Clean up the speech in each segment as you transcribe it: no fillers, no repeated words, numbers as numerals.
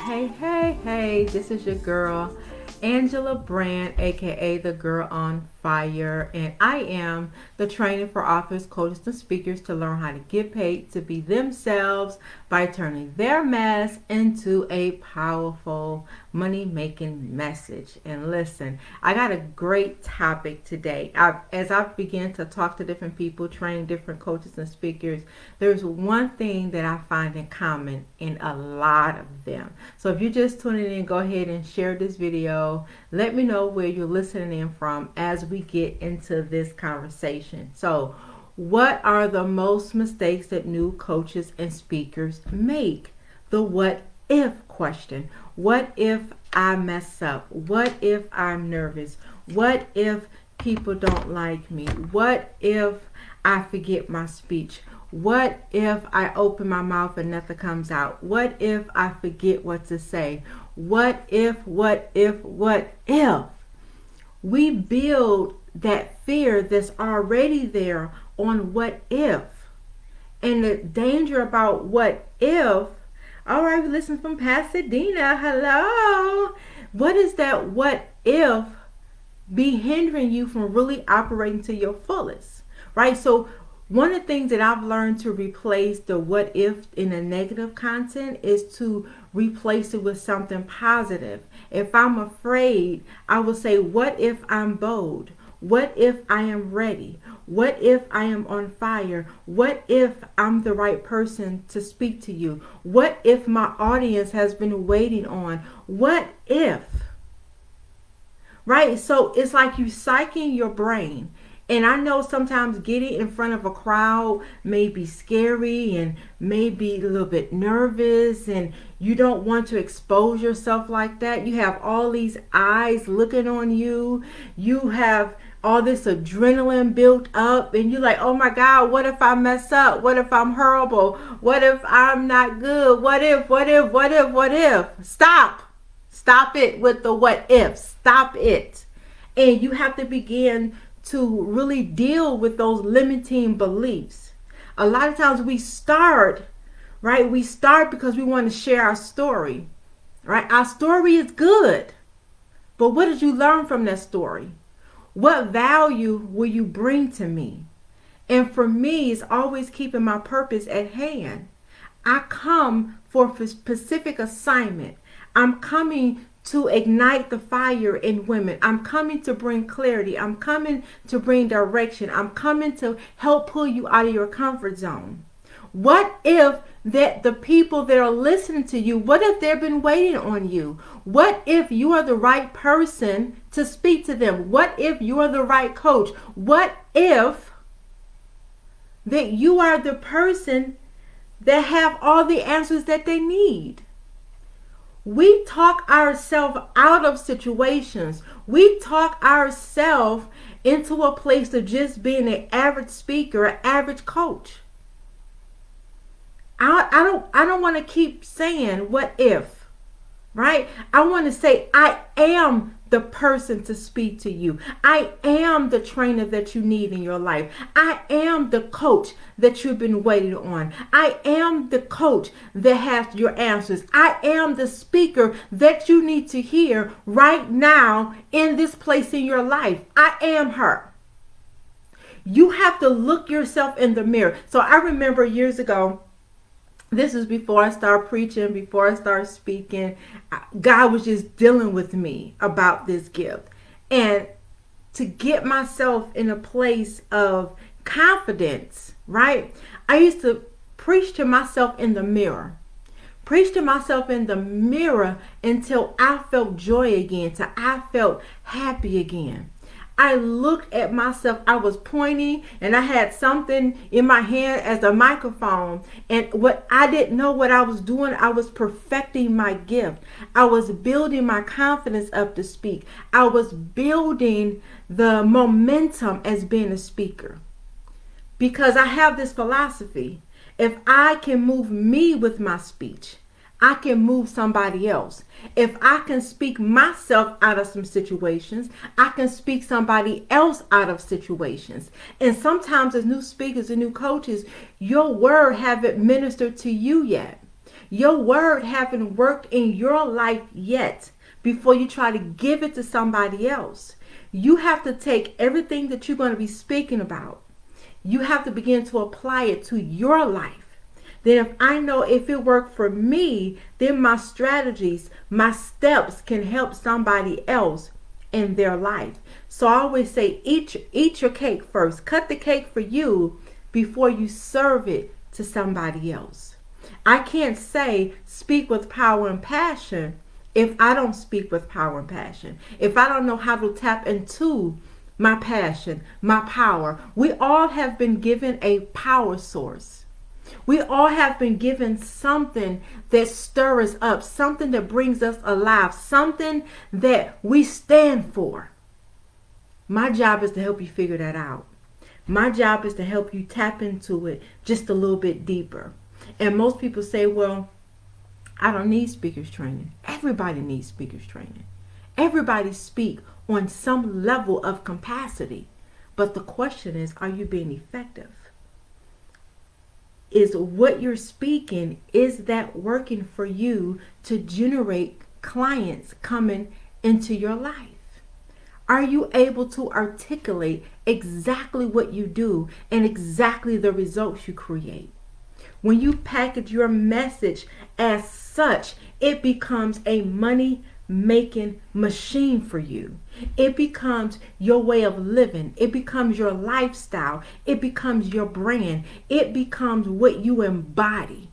Hey, this is your girl, Angela Brand, aka the Girl on Fire, and I am the trainer for authors, coaches, and speakers to learn how to get paid to be themselves by turning their mess into a powerful money-making message. And listen, I got a great topic today. As I begin to talk to different people, train different coaches and speakers, there's one thing that I find in common in a lot of them. So if you're just tuning in, go ahead and share this video. Let me know where you're listening in from as we get into this conversation. So, what are the most mistakes that new coaches and speakers make? The what if question. What if I mess up? What if I'm nervous? What if people don't like me? What if I forget my speech? What if I open my mouth and nothing comes out? What if I forget what to say? What if? We build that fear that's already there on what if. And the danger about what if, all right, we listen from Pasadena, hello. What is that what if be hindering you from really operating to your fullest, right? So one of the things that I've learned to replace the what if in a negative content is to replace it with something positive. If I'm afraid, I will say, what if I'm bold? What if I am ready? What if I am on fire? What if I'm the right person to speak to you? What if my audience has been waiting on? What if? Right? So it's like you psyching your brain. And I know sometimes getting in front of a crowd may be scary and maybe a little bit nervous, and you don't want to expose yourself like that. You have all these eyes looking on you. You have all this adrenaline built up, and you're like, oh my God, what if I mess up? What if I'm horrible? What if I'm not good? What if? Stop it with the what if. Stop it. And you have to begin to really deal with those limiting beliefs. A lot of times we start, right? We start because we want to share our story, right? Our story is good, but what did you learn from that story? What value will you bring to me? And for me, it's always keeping my purpose at hand. I come for a specific assignment. I'm coming to ignite the fire in women. I'm coming to bring clarity. I'm coming to bring direction. I'm coming to help pull you out of your comfort zone. What if that the people that are listening to you, what if they've been waiting on you? What if you are the right person to speak to them? What if you are the right coach? What if that you are the person that have all the answers that they need? We talk ourselves out of situations. We talk ourselves into a place of just being an average speaker, an average coach. I don't want to keep saying what if, right? I want to say I am the person to speak to you. I am the trainer that you need in your life. I am the coach that you've been waiting on. I am the coach that has your answers. I am the speaker that you need to hear right now in this place in your life. I am her. You have to look yourself in the mirror. So I remember years ago, this is before I started preaching, before I started speaking, God was just dealing with me about this gift. And to get myself in a place of confidence, right? I used to preach to myself in the mirror. Preach to myself in the mirror until I felt joy again, till I felt happy again. I looked at myself, I was pointing, and I had something in my hand as a microphone. And what I didn't know what I was doing, I was perfecting my gift. I was building my confidence up to speak. I was building the momentum as being a speaker. Because I have this philosophy. If I can move me with my speech, I can move somebody else. If I can speak myself out of some situations, I can speak somebody else out of situations. And sometimes as new speakers and new coaches, your word haven't ministered to you yet. Your word haven't worked in your life yet before you try to give it to somebody else. You have to take everything that you're going to be speaking about. You have to begin to apply it to your life. Then if I know if it worked for me, then my strategies, my steps can help somebody else in their life. So I always say, eat your cake first. Cut the cake for you before you serve it to somebody else. I can't say speak with power and passion if I don't speak with power and passion. If I don't know how to tap into my passion, my power. We all have been given a power source. We all have been given something that stirs us up, something that brings us alive, something that we stand for. My job is to help you figure that out. My job is to help you tap into it just a little bit deeper. And most people say, well, I don't need speakers training. Everybody needs speakers training. Everybody speak on some level of capacity. But the question is, are you being effective? Is what you're speaking, is that working for you to generate clients coming into your life? Are you able to articulate exactly what you do and exactly the results you create? When you package your message as such, it becomes a money-making machine for you. It becomes your way of living. It becomes your lifestyle. It becomes your brand. It becomes what you embody.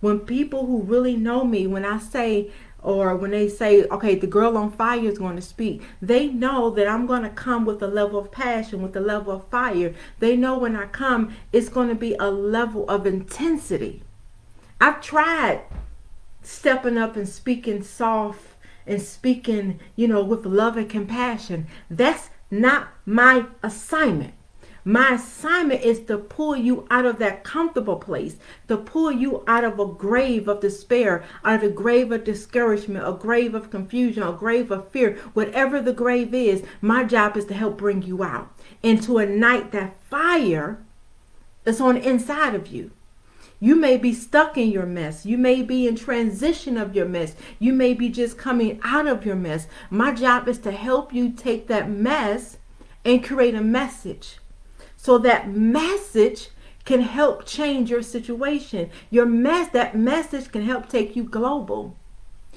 When people who really know me, when I say, or when they say, okay, the girl on fire is going to speak, they know that I'm going to come with a level of passion, with a level of fire. They know when I come, it's going to be a level of intensity. I've tried stepping up and speaking soft and speaking, with love and compassion. That's not my assignment. My assignment is to pull you out of that comfortable place, to pull you out of a grave of despair, out of the grave of discouragement, a grave of confusion, a grave of fear. Whatever the grave is, my job is to help bring you out and to ignite that fire that's on the inside of you. You may be stuck in your mess. You may be in transition of your mess. You may be just coming out of your mess. My job is to help you take that mess and create a message. So that message can help change your situation. That message can help take you global.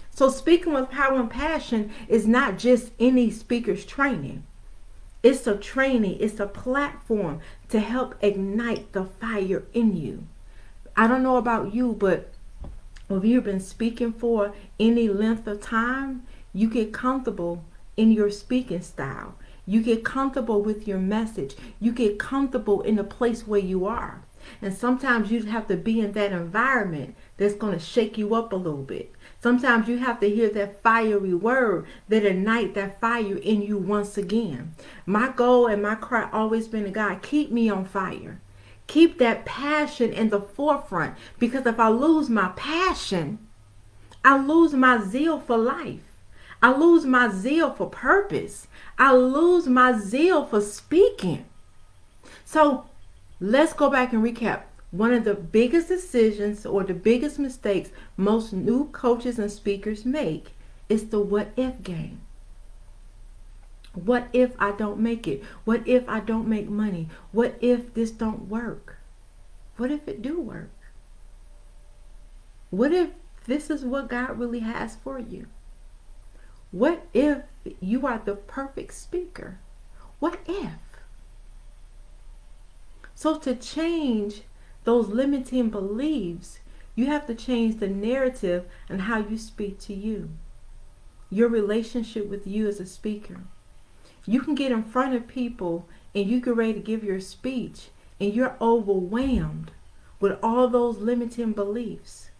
So speaking with power and passion is not just any speaker's training. It's a training. It's a platform to help ignite the fire in you. I don't know about you, but if you've been speaking for any length of time, you get comfortable in your speaking style. You get comfortable with your message. You get comfortable in the place where you are. And sometimes you have to be in that environment that's going to shake you up a little bit. Sometimes you have to hear that fiery word that ignite that fire in you once again. My goal and my cry always been to God, keep me on fire. Keep that passion in the forefront, because if I lose my passion, I lose my zeal for life. I lose my zeal for purpose. I lose my zeal for speaking. So let's go back and recap. One of the biggest decisions or the biggest mistakes most new coaches and speakers make is the what if game. What if I don't make it? What if I don't make money? What if this don't work? What if it do work? What if this is what God really has for you? What if you are the perfect speaker? What if? So to change those limiting beliefs, you have to change the narrative and how you speak to you. Your relationship with you as a speaker. You can get in front of people and you get ready to give your speech and you're overwhelmed with all those limiting beliefs.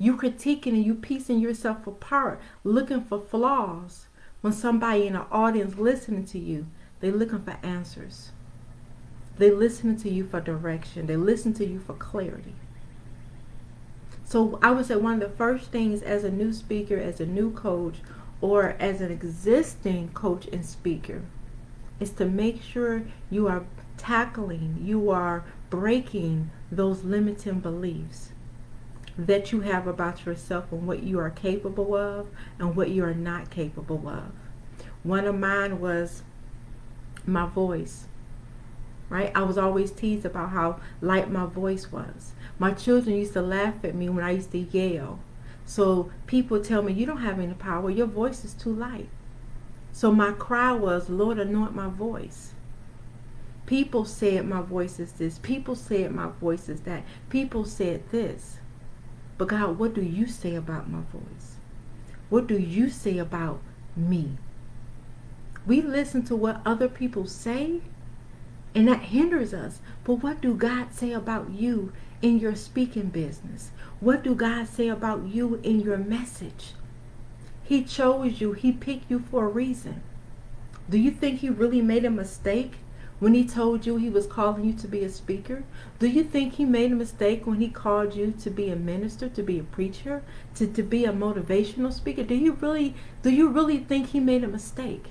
You critiquing and you piecing yourself apart, looking for flaws. When somebody in the audience listening to you, they're looking for answers. They're listening to you for direction. They listen to you for clarity. So I would say one of the first things as a new speaker, as a new coach, or as an existing coach and speaker, is to make sure you are tackling, you are breaking those limiting beliefs. that you have about yourself and what you are capable of and what you are not capable of. One of mine was my voice, right? I was always teased about how light my voice was. My children used to laugh at me when I used to yell. So people tell me, you don't have any power. Your voice is too light. So my cry was, Lord, anoint my voice. People said my voice is this. People said my voice is that. People said this. But God, what do you say about my voice? What do you say about me? We listen to what other people say, and that hinders us. But what do God say about you in your speaking business? What do God say about you in your message? He chose you. He picked you for a reason. Do you think he really made a mistake when he told you he was calling you to be a speaker? Do you think he made a mistake when he called you to be a minister, to be a preacher, to be a motivational speaker? Do you really think he made a mistake?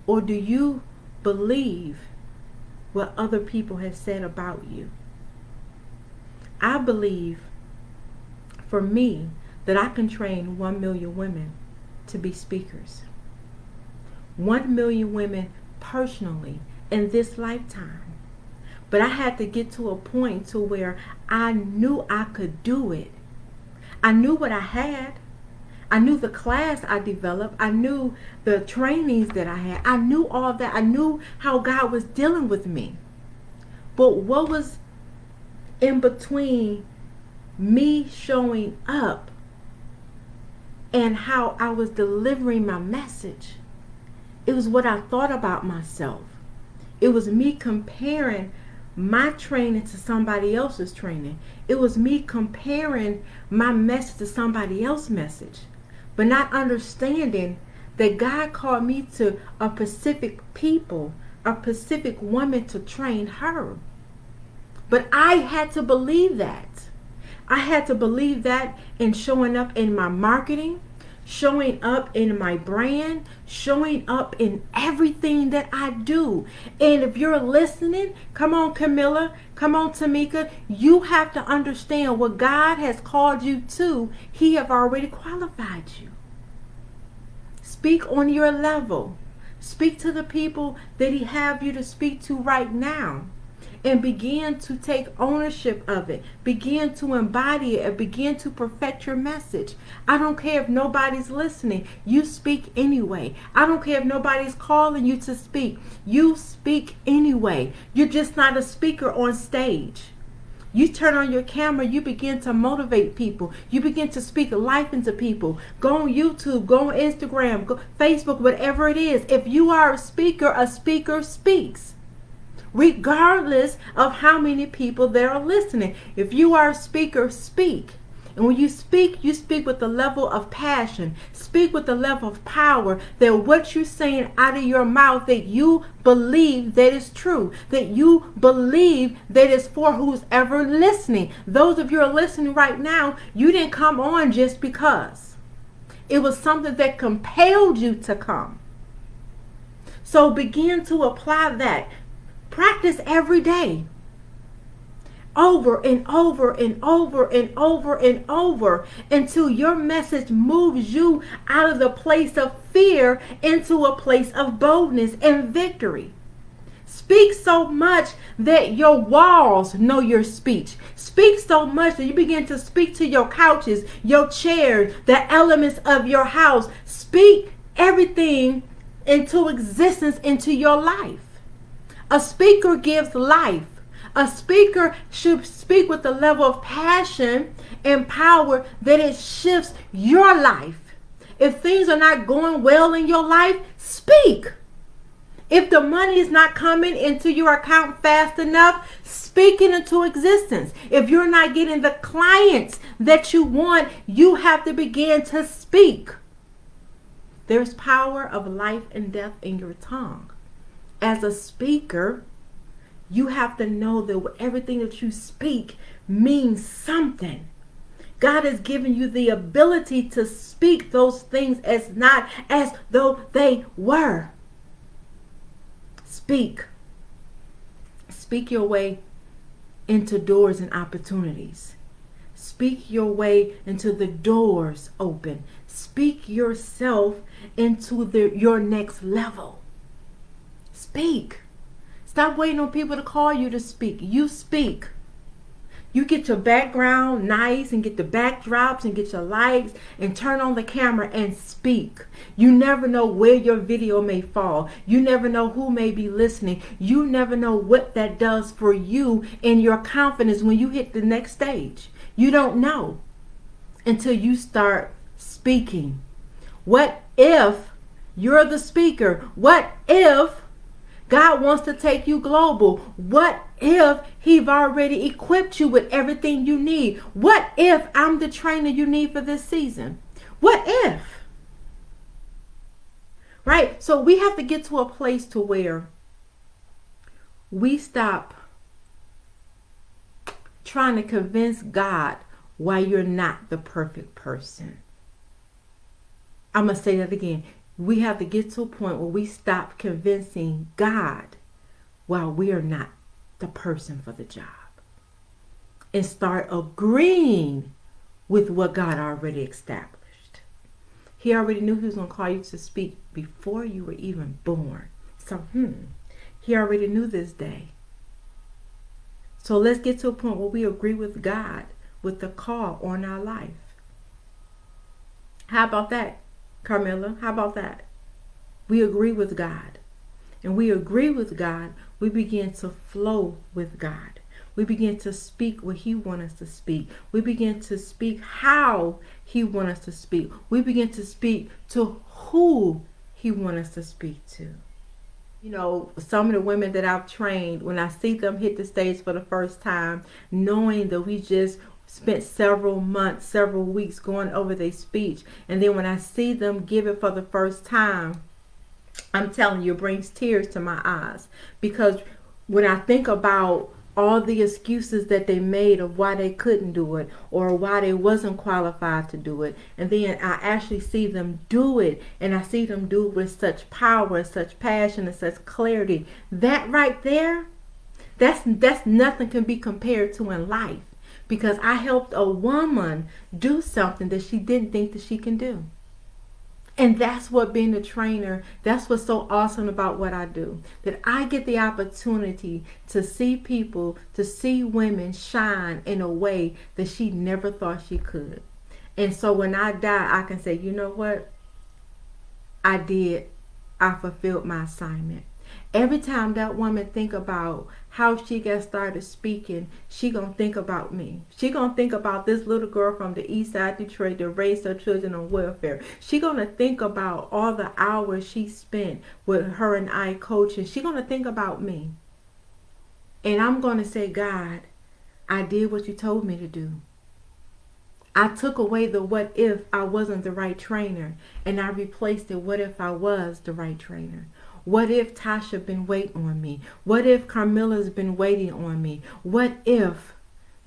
Or do you believe what other people have said about you? I believe, for me, that I can train 1 million women to be speakers. 1 million women personally in this lifetime. But I had to get to a point to where I knew I could do it. I knew what I had. I knew the class I developed. I knew the trainings that I had. I knew all that. I knew how God was dealing with me. But what was in between me showing up and how I was delivering my message? It was what I thought about myself. It was me comparing my training to somebody else's training. It was me comparing my message to somebody else's message, but not understanding that God called me to a Pacific people, a Pacific woman, to train her. But I had to believe that. I had to believe that in showing up in my marketing, showing up in my brand, showing up in everything that I do. And if you're listening, come on, Camilla, come on, Tamika, you have to understand what God has called you to. He have already qualified you. Speak on your level. Speak to the people that he have you to speak to right now. And begin to take ownership of it. Begin to embody it and begin to perfect your message. I don't care if nobody's listening. You speak anyway. I don't care if nobody's calling you to speak. You speak anyway. You're just not a speaker on stage. You turn on your camera, you begin to motivate people. You begin to speak life into people. Go on YouTube, go on Instagram, go Facebook, whatever it is. If you are a speaker speaks. Regardless of how many people there are listening. If you are a speaker, speak. And when you speak with the level of passion. Speak with the level of power, that what you're saying out of your mouth, that you believe that is true. That you believe that is for who's ever listening. Those of you who are listening right now, you didn't come on just because. It was something that compelled you to come. So begin to apply that. Practice every day. Over and over and over and over and over until your message moves you out of the place of fear into a place of boldness and victory. Speak so much that your walls know your speech. Speak so much that you begin to speak to your couches, your chairs, the elements of your house. Speak everything into existence into your life. A speaker gives life. A speaker should speak with the level of passion and power that it shifts your life. If things are not going well in your life, speak. If the money is not coming into your account fast enough, speak it into existence. If you're not getting the clients that you want, you have to begin to speak. There's power of life and death in your tongue. As a speaker, you have to know that everything that you speak means something. God has given you the ability to speak those things as not as though they were. Speak. Speak your way into doors and opportunities. Speak your way into the doors open. Speak yourself into your next level. Speak. Stop waiting on people to call you to speak. You speak. You get your background nice and get the backdrops and get your lights and turn on the camera and speak. You never know where your video may fall. You never know who may be listening. You never know what that does for you and your confidence when you hit the next stage. You don't know until you start speaking. What if you're the speaker? What if God wants to take you global? What if He's already equipped you with everything you need? What if I'm the trainer you need for this season? What if? Right? So we have to get to a place to where we stop trying to convince God why you're not the perfect person. I'm going to say that again. We have to get to a point where we stop convincing God while we are not the person for the job, and start agreeing with what God already established. He already knew He was going to call you to speak before you were even born. So, He already knew this day. So let's get to a point where we agree with God with the call on our life. How about that, Carmilla? How about that? We agree with God. And we agree with God, we begin to flow with God. We begin to speak what He wants us to speak. We begin to speak how He wants us to speak. We begin to speak to who He wants us to speak to. You know, some of the women that I've trained, when I see them hit the stage for the first time, knowing that we just spent several months, several weeks going over their speech, and then when I see them give it for the first time, I'm telling you, it brings tears to my eyes. Because when I think about all the excuses that they made of why they couldn't do it or why they wasn't qualified to do it, and then I actually see them do it, and I see them do it with such power and such passion and such clarity, that right there, that's nothing can be compared to in life. Because I helped a woman do something that she didn't think that she can do. And that's what being a trainer, that's what's so awesome about what I do. That I get the opportunity to see people, to see women shine in a way that she never thought she could. And so when I die, I can say, you know what? I fulfilled my assignment. Every time that woman think about how she got started speaking, she gonna think about me. She gonna think about this little girl from the east side Detroit that raised her children on welfare. She gonna think about all the hours she spent with her and I coaching. She gonna think about me. And I'm gonna say, God, I did what you told me to do. I took away the what if I wasn't the right trainer, and I replaced it, what if I was the right trainer? What if Tasha been waiting on me? What if Carmilla's been waiting on me? What if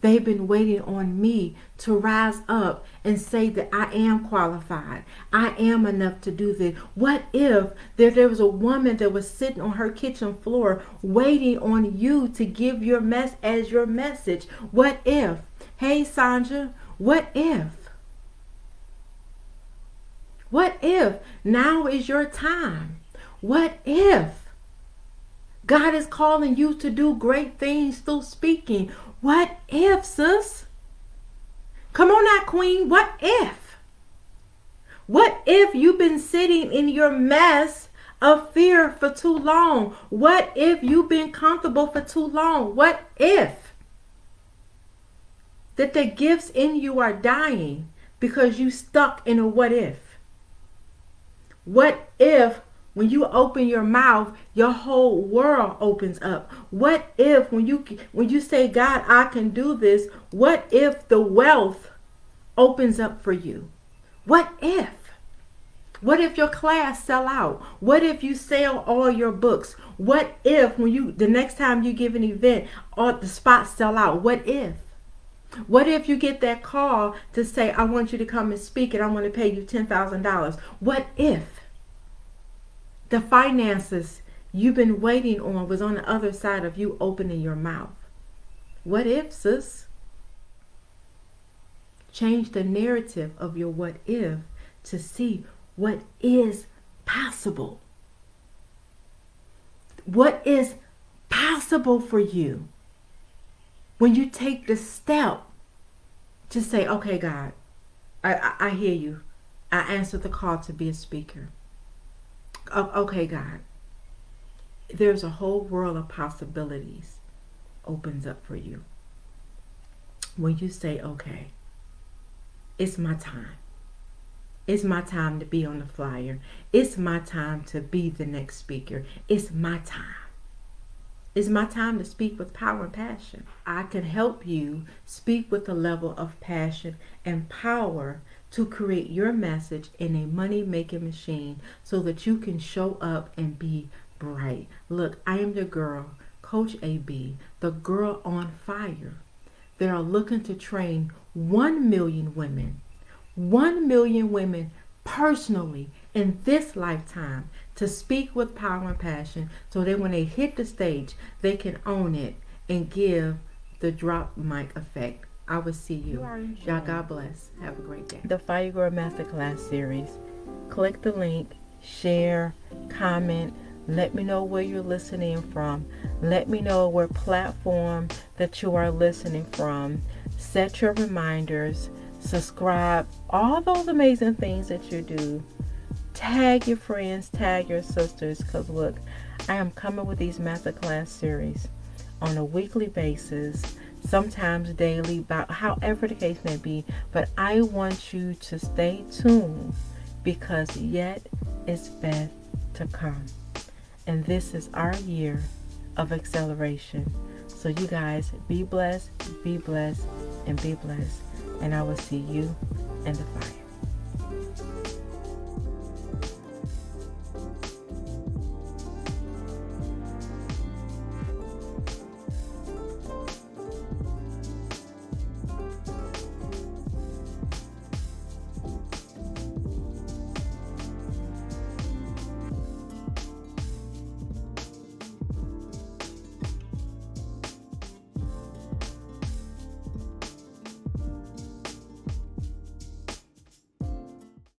they've been waiting on me to rise up and say that I am qualified? I am enough to do this. What if there was a woman that was sitting on her kitchen floor waiting on you to give your your message? What if? Hey, Sandra, what if? What if now is your time? What if God is calling you to do great things through speaking? What if, sis? Come on now, queen. What if? What if you've been sitting in your mess of fear for too long? What if you've been comfortable for too long? What if that the gifts in you are dying because you stuck in a what if? What if when you open your mouth, your whole world opens up? What if when you say, God, I can do this, what if the wealth opens up for you? What if? What if your class sell out? What if you sell all your books? What if the next time you give an event, all the spots sell out? What if? What if you get that call to say, I want you to come and speak and I want to pay you $10,000? What if the finances you've been waiting on was on the other side of you opening your mouth? What if, sis? Change the narrative of your what if to see what is possible. What is possible for you when you take the step to say, okay, God, I hear you. I answered the call to be a speaker. Okay, God, there's a whole world of possibilities opens up for you when you say, okay, it's my time. It's my time to be on the flyer. It's my time to be the next speaker. It's my time. It's my time to speak with power and passion. I can help you speak with a level of passion and power to create your message in a money-making machine so that you can show up and be bright. Look, I am the girl, Coach AB, the girl on fire. They are looking to train 1 million women, 1 million women personally in this lifetime to speak with power and passion so that when they hit the stage, they can own it and give the drop mic effect. I will see you. Y'all, God bless. Have a great day. The Fire Girl Masterclass series. Click the link, share, comment. Let me know where you're listening from. Let me know what platform that you are listening from. Set your reminders. Subscribe. All those amazing things that you do. Tag your friends. Tag your sisters. Because look, I am coming with these masterclass series on a weekly basis. Sometimes daily, about however the case may be. But I want you to stay tuned because yet is best to come. And this is our year of acceleration. So you guys be blessed, and be blessed. And I will see you in the fire.